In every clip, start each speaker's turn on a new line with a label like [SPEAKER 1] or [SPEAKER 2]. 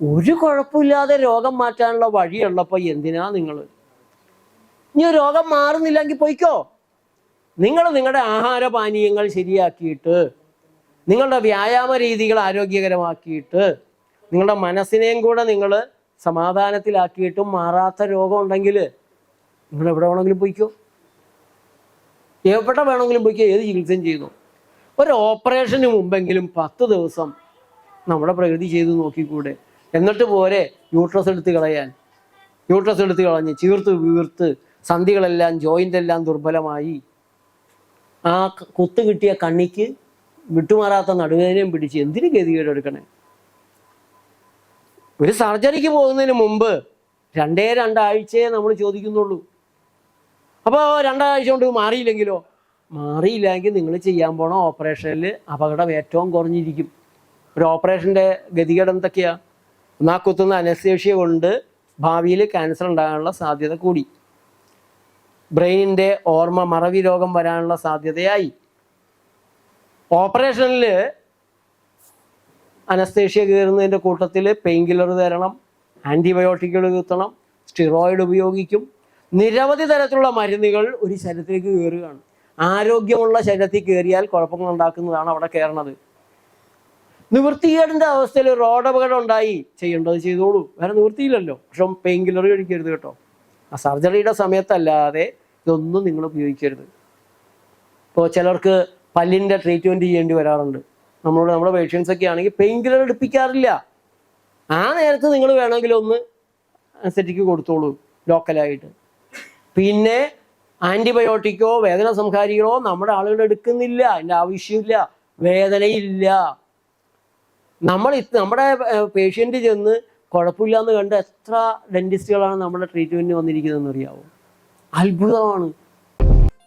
[SPEAKER 1] ഒരു കുഴപ്പമില്ലാതെ രോഗം മാറ്റാനുള്ള വഴിയുള്ളപ്പോൾ എന്തിനാ നിങ്ങൾ? ഇനി രോഗം മാറുന്നില്ലെങ്കിൽ പോയിക്കോ. നിങ്ങൾ നിങ്ങളുടെ ആഹാരപാനീയങ്ങൾ ശരിയാക്കിയിട്ട്, നിങ്ങളുടെ വ്യായാമ രീതികൾ ആരോഗ്യകരമാക്കിയിട്ട്, നിങ്ങളുടെ മനസ്സിനെയും കൂടെ നിങ്ങൾ സമാധാനത്തിലാക്കിയിട്ടും മാറാത്ത രോഗം ഉണ്ടെങ്കിൽ നിങ്ങൾ എവിടെ വേണമെങ്കിലും പോയിക്കോ, എവിടെ വേണമെങ്കിലും പോയിക്കോ, ഏത് ചികിത്സയും ചെയ്യുന്നു. ഒരു ഓപ്പറേഷന് മുമ്പെങ്കിലും 10 ദിവസം നമ്മുടെ പ്രകൃതി ചെയ്ത് നോക്കിക്കൂടെ? എന്നിട്ട് പോരെ യൂട്രസ് എടുത്ത് കളയാൻ? യൂട്രസ് എടുത്ത് കളഞ്ഞ് ചീർത്ത് വീർത്ത് സന്ധികളെല്ലാം ജോയിൻ്റെല്ലാം ദുർബലമായി, ആ കുത്ത് കിട്ടിയ കണ്ണിക്ക് വിട്ടുമാറാത്ത നടുവേദനയും പിടിച്ച് എന്തിനു ഗതികേടെടുക്കണേ? ഒരു സർജറിക്ക് പോകുന്നതിന് മുമ്പ് 2 ആഴ്ചയെ നമ്മൾ ചോദിക്കുന്നുള്ളൂ. അപ്പോൾ 2 ആഴ്ച കൊണ്ട് മാറിയില്ലെങ്കിലോ? മാറിയില്ലെങ്കിൽ നിങ്ങൾ ചെയ്യാൻ പോണ ഓപ്പറേഷനിൽ അപകടം ഏറ്റവും കുറഞ്ഞിരിക്കും. ഒരു ഓപ്പറേഷൻ്റെ ഗതികേട് എന്തൊക്കെയാ? ഒന്നാ കുത്തുന്ന അനസ്തേഷ്യ കൊണ്ട് ഭാവിയിൽ ക്യാൻസർ ഉണ്ടാകാനുള്ള സാധ്യത കൂടി, ബ്രെയിനിൻ്റെ ഓർമ്മ മറവി രോഗം വരാനുള്ള സാധ്യതയായി. ഓപ്പറേഷനിൽ അനസ്തേഷ്യ കയറുന്നതിൻ്റെ കൂട്ടത്തിൽ പെയിൻ കില്ലർ തരണം, ആൻറ്റിബയോട്ടിക്കുകൾ കുത്തണം, സ്റ്റിറോയിഡ് ഉപയോഗിക്കും, നിരവധി തരത്തിലുള്ള മരുന്നുകൾ ഒരു ശരീരത്തിലേക്ക് കയറുകയാണ്. ആരോഗ്യമുള്ള ശരീരത്തിൽ കയറിയാൽ കുഴപ്പങ്ങൾ ഉണ്ടാക്കുന്നതാണ് അവിടെ കയറണത്. നിവൃത്തികേടിൻ്റെ അവസ്ഥയിൽ റോഡ് അപകടം ഉണ്ടായി, ചെയ്യേണ്ടത് ചെയ്തോളൂ, വേറെ നിവൃത്തിയില്ലല്ലോ. പക്ഷെ പെയിൻ കില്ലർ കഴിക്കരുത് കേട്ടോ. ആ സർജറിയുടെ സമയത്തല്ലാതെ ഇതൊന്നും നിങ്ങൾ ഉപയോഗിക്കരുത്. ഇപ്പോൾ ചിലർക്ക് പല്ലിൻ്റെ ട്രീറ്റ്മെൻറ്റ് ചെയ്യേണ്ടി വരാറുണ്ട്. നമ്മുടെ പേഷ്യൻസ് ഒക്കെ ആണെങ്കിൽ പെയിൻ കില്ലർ എടുപ്പിക്കാറില്ല. ആ നേരത്ത് നിങ്ങൾ വേണമെങ്കിൽ ഒന്ന് അനസ്തെറ്റിക് കൊടുത്തോളൂ ലോക്കലായിട്ട്. പിന്നെ ആൻറ്റിബയോട്ടിക്കോ വേദന സംഹാരികളോ നമ്മുടെ ആളുകൾ എടുക്കുന്നില്ല, അതിൻ്റെ ആവശ്യമില്ല, വേദനയില്ല. നമ്മുടെ പേഷ്യൻ്റ് ചെന്ന് കുഴപ്പമില്ല എന്ന് കണ്ട് എത്ര ഡെൻറ്റിസ്റ്റുകളാണ് നമ്മുടെ ട്രീറ്റ്മെൻറ്റിന് വന്നിരിക്കുന്നതെന്ന് അറിയാവോ? അത്ഭുതമാണ്.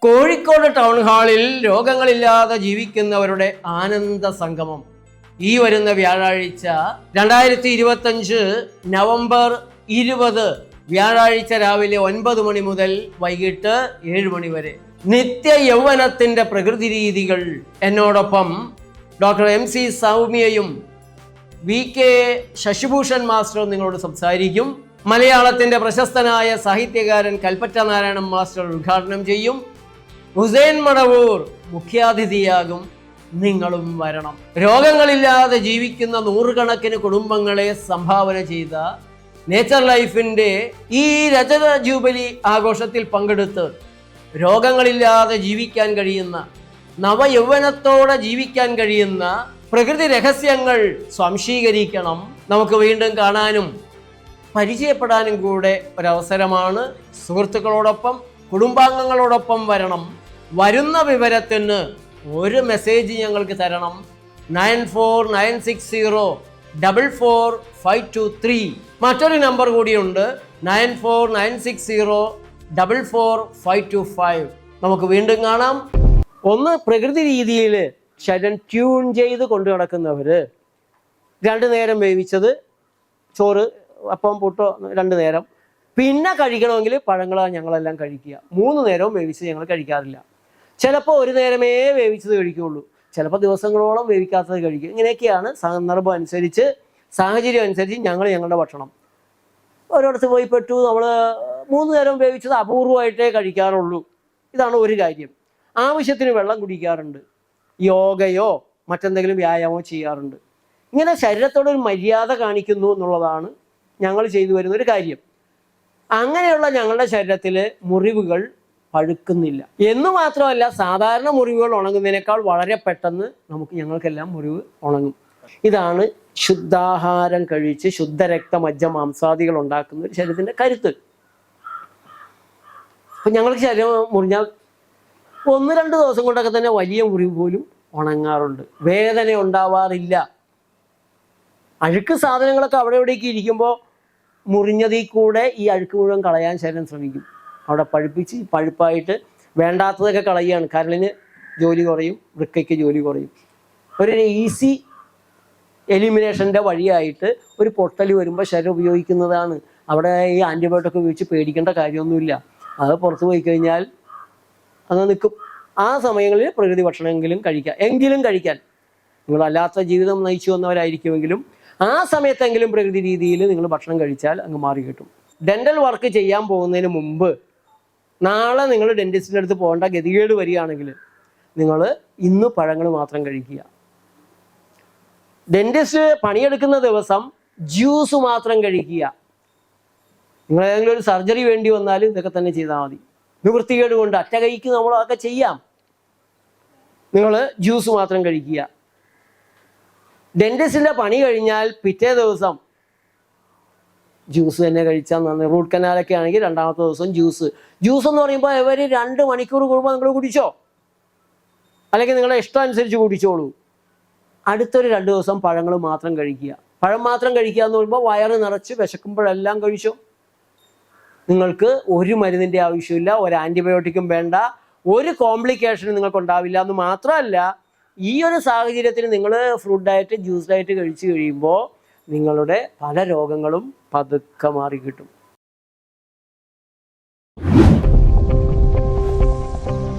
[SPEAKER 1] കോഴിക്കോട് ടൗൺ ഹാളിൽ രോഗങ്ങളില്ലാതെ ജീവിക്കുന്നവരുടെ ആനന്ദ സംഗമം ഈ വരുന്ന വ്യാഴാഴ്ച 2025 നവംബർ 20 വ്യാഴാഴ്ച രാവിലെ 9 മണി മുതൽ വൈകിട്ട് 7 മണി വരെ. നിത്യ യൗവനത്തിന്റെ പ്രകൃതി രീതികൾ. എന്നോടൊപ്പം ഡോക്ടർ MC സൗമ്യയും VK ശശിഭൂഷൺ മാസ്റ്ററും നിങ്ങളോട് സംസാരിക്കും. മലയാളത്തിന്റെ പ്രശസ്തനായ സാഹിത്യകാരൻ കൽപ്പറ്റ നാരായണൻ മാസ്റ്റർ ഉദ്ഘാടനം ചെയ്യും. ഹുസൈൻ മടവൂർ മുഖ്യാതിഥിയാകും. നിങ്ങളും വരണം. രോഗങ്ങളില്ലാതെ ജീവിക്കുന്ന 100 കണക്കിന് കുടുംബങ്ങളെ സംഭാവന ചെയ്ത നേച്ചർ ലൈഫിൻ്റെ ഈ രജത ജൂബിലി ആഘോഷത്തിൽ പങ്കെടുത്ത് രോഗങ്ങളില്ലാതെ ജീവിക്കാൻ കഴിയുന്ന, നവയൗവനത്തോടെ ജീവിക്കാൻ കഴിയുന്ന പ്രകൃതി രഹസ്യങ്ങൾ സ്വാംശീകരിക്കണം. നമുക്ക് വീണ്ടും കാണാനും പരിചയപ്പെടാനും കൂടെ ഒരവസരമാണ്. സുഹൃത്തുക്കളോടൊപ്പം കുടുംബാംഗങ്ങളോടൊപ്പം വരണം. വരുന്ന വിവരത്തിന് ഒരു മെസ്സേജ് ഞങ്ങൾക്ക് തരണം. 9496044523. മറ്റൊരു നമ്പർ കൂടിയുണ്ട്, 9496044525. നമുക്ക് വീണ്ടും കാണാം. ഒന്ന്, പ്രകൃതി രീതിയിൽ ശരീരം ട്യൂൺ ചെയ്ത് കൊണ്ടു നടക്കുന്നവർ 2 നേരം വേവിച്ചത് ചോറ്, അപ്പം പുട്ടോ 2 നേരം. പിന്നെ കഴിക്കണമെങ്കിൽ പഴങ്ങളാണ് ഞങ്ങളെല്ലാം കഴിക്കുക. 3 നേരവും വേവിച്ച് ഞങ്ങൾ കഴിക്കാറില്ല. ചിലപ്പോൾ 1 നേരമേ വേവിച്ചത് കഴിക്കുകയുള്ളൂ, ചിലപ്പോൾ ദിവസങ്ങളോളം വേവിക്കാത്തത് കഴിക്കും. ഇങ്ങനെയൊക്കെയാണ് സന്ദർഭം അനുസരിച്ച്, സാഹചര്യം അനുസരിച്ച് ഞങ്ങളുടെ ഭക്ഷണം. ഓരോടത്ത് പോയി പെട്ടു, നമ്മൾ 3 നേരം വേവിച്ചത് അപൂർവമായിട്ടേ കഴിക്കാറുള്ളൂ. ഇതാണ് ഒരു കാര്യം. ആവശ്യത്തിന് വെള്ളം കുടിക്കാറുണ്ട്, യോഗയോ മറ്റെന്തെങ്കിലും വ്യായാമമോ ചെയ്യാറുണ്ട്. ഇങ്ങനെ ശരീരത്തോടൊരു മര്യാദ കാണിക്കുന്നു എന്നുള്ളതാണ് ഞങ്ങൾ ചെയ്തു വരുന്നൊരു കാര്യം. അങ്ങനെയുള്ള ഞങ്ങളുടെ ശരീരത്തിൽ മുറിവുകൾ പഴുക്കുന്നില്ല എന്ന് മാത്രമല്ല, സാധാരണ മുറിവുകൾ ഉണങ്ങുന്നതിനേക്കാൾ വളരെ പെട്ടെന്ന് ഞങ്ങൾക്കെല്ലാം മുറിവ് ഉണങ്ങും. ഇതാണ് ശുദ്ധാഹാരം കഴിച്ച് ശുദ്ധരക്ത മജ്ജ മാംസാദികൾ ഉണ്ടാക്കുന്ന ഒരു ശരീരത്തിൻ്റെ കരുത്ത്. അപ്പം ഞങ്ങൾക്ക് ശരീരം മുറിഞ്ഞാൽ 1-2 ദിവസം കൊണ്ടൊക്കെ തന്നെ വലിയ മുറിവ് പോലും ഉണങ്ങാറുണ്ട്, വേദന ഉണ്ടാവാറില്ല. അഴുക്ക് സാധനങ്ങളൊക്കെ അവിടെ ഇവിടേക്ക് ഇരിക്കുമ്പോൾ മുറിഞ്ഞതിൽ കൂടെ ഈ അഴുക്ക് മുഴുവൻ കളയാൻ ശരീരം ശ്രമിക്കും. അവിടെ പഴുപ്പായിട്ട് വേണ്ടാത്തതൊക്കെ കളയുകയാണ്. കരളിന് ജോലി കുറയും, വൃക്കയ്ക്ക് ജോലി കുറയും. ഒരു ഈസി എലിമിനേഷൻ്റെ വഴിയായിട്ട് ഒരു പൊട്ടൽ വരുമ്പോൾ ശരീരം ഉപയോഗിക്കുന്നതാണ്. അവിടെ ഈ ആൻറ്റിബയോട്ടിക് ഉപയോഗിച്ച് പേടിക്കേണ്ട കാര്യമൊന്നുമില്ല. അത് പുറത്ത് പോയി കഴിഞ്ഞാൽ അത് നിൽക്കും. ആ സമയങ്ങളിൽ പ്രകൃതി ഭക്ഷണമെങ്കിലും കഴിക്കാം. നിങ്ങൾ അല്ലാത്ത ജീവിതം നയിച്ചു വന്നവരായിരിക്കുമെങ്കിലും ആ സമയത്തെങ്കിലും പ്രകൃതി രീതിയിൽ നിങ്ങൾ ഭക്ഷണം കഴിച്ചാൽ അങ്ങ് മാറി കിട്ടും. ഡെൻ്റൽ വർക്ക് ചെയ്യാൻ പോകുന്നതിന് മുമ്പ് നാളെ നിങ്ങൾ ഡെൻറ്റിസ്റ്റിൻ്റെ അടുത്ത് പോകേണ്ട ഗതികേട് വരികയാണെങ്കിൽ നിങ്ങൾ ഇന്ന് പഴങ്ങൾ മാത്രം കഴിക്കുക. ഡെൻറ്റിസ്റ്റ് പണിയെടുക്കുന്ന ദിവസം ജ്യൂസ് മാത്രം കഴിക്കുക. നിങ്ങൾ ഏതെങ്കിലും ഒരു സർജറി വേണ്ടി വന്നാലും ഇതൊക്കെ തന്നെ ചെയ്താൽ മതി. നിവൃത്തികേട് കൊണ്ട് അറ്റ കൈക്ക് നമ്മൾ അതൊക്കെ ചെയ്യാം. നിങ്ങൾ ജ്യൂസ് മാത്രം കഴിക്കുക. ഡെൻറ്റിസ്റ്റിൻ്റെ പണി കഴിഞ്ഞാൽ പിറ്റേ ദിവസം ജ്യൂസ് തന്നെ കഴിച്ചാൽ നന്ദി. റൂട്ട് കനാലൊക്കെ ആണെങ്കിൽ രണ്ടാമത്തെ ദിവസം ജ്യൂസ്. ജ്യൂസ് എന്ന് പറയുമ്പോൾ ഇവർ 2 മണിക്കൂർ കൂടുമ്പോൾ നിങ്ങൾ കുടിച്ചോ, അല്ലെങ്കിൽ നിങ്ങളുടെ ഇഷ്ടം അനുസരിച്ച് കുടിച്ചോളൂ. അടുത്തൊരു 2 ദിവസം പഴങ്ങൾ മാത്രം കഴിക്കുക. പഴം മാത്രം കഴിക്കുക എന്ന് പറയുമ്പോൾ വയറ് നിറച്ച് വിശക്കുമ്പോഴെല്ലാം കഴിച്ചോ. നിങ്ങൾക്ക് ഒരു മരുന്നിൻ്റെ ആവശ്യമില്ല, ഒരു ആൻറ്റിബയോട്ടിക്കും വേണ്ട, ഒരു കോംപ്ലിക്കേഷനും നിങ്ങൾക്ക് ഉണ്ടാവില്ല എന്ന് മാത്രമല്ല, ഈ ഒരു സാഹചര്യത്തിൽ നിങ്ങൾ ഫ്രൂട്ട് ഡയറ്റ് ജ്യൂസ് ഡയറ്റ് കഴിച്ചു കഴിയുമ്പോൾ നിങ്ങളുടെ പല രോഗങ്ങളും പതുക്കെ മാറി കിട്ടും.